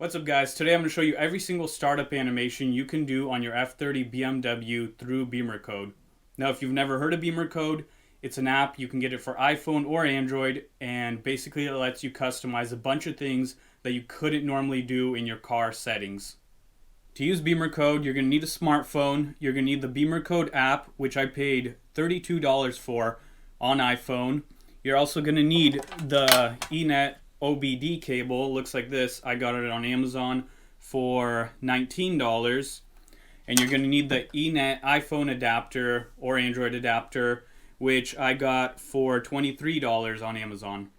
What's up guys, today I'm going to show you every single startup animation you can do on your F30 BMW through BimmerCode. Now if you've never heard of BimmerCode, it's an app, you can get it for iPhone or Android, and basically it lets you customize a bunch of things that you couldn't normally do in your car settings. To use BimmerCode, you're going to need a smartphone, you're going to need the BimmerCode app, which I paid $32 for on iPhone. You're also going to need the Ethernet OBD cable. Looks like this. I got it on Amazon for $19. And you're going to need the Ethernet iPhone adapter or Android adapter, which I got for $23 on Amazon.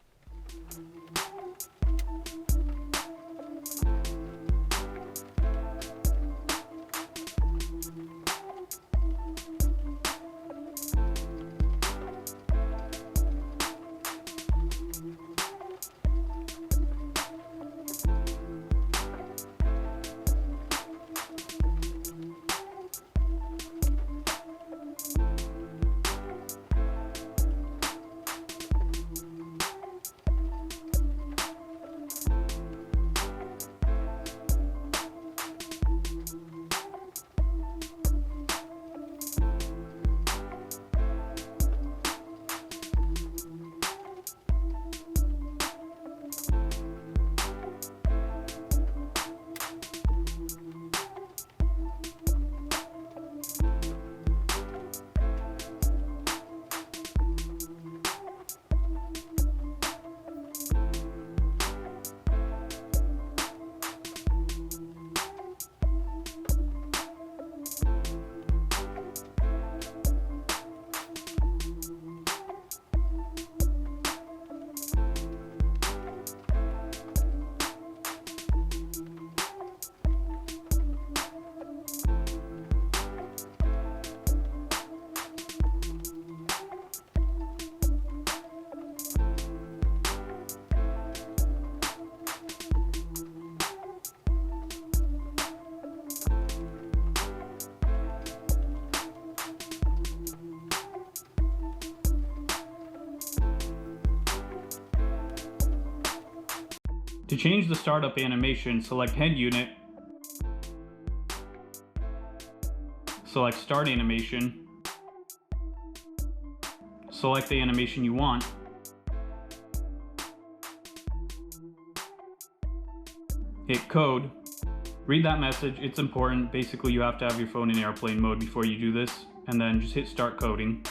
To change the startup animation, select Head Unit, select Start Animation, select the animation you want, hit Code, read that message, it's important. Basically you have to have your phone in airplane mode before you do this, and then just hit Start Coding.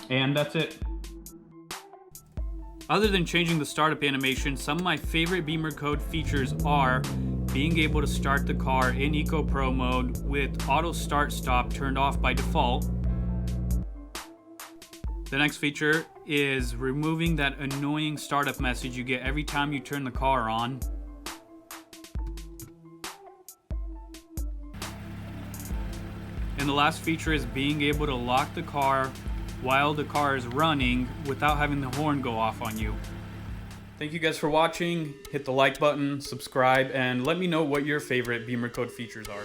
And that's it. Other than changing the startup animation, some of my favorite BimmerCode features are being able to start the car in Eco Pro mode with auto start stop turned off by default. The next feature is removing that annoying startup message you get every time you turn the car on. And the last feature is being able to lock the car while the car is running without having the horn go off on you. Thank you guys for watching. Hit the like button, subscribe, and let me know what your favorite BimmerCode features are.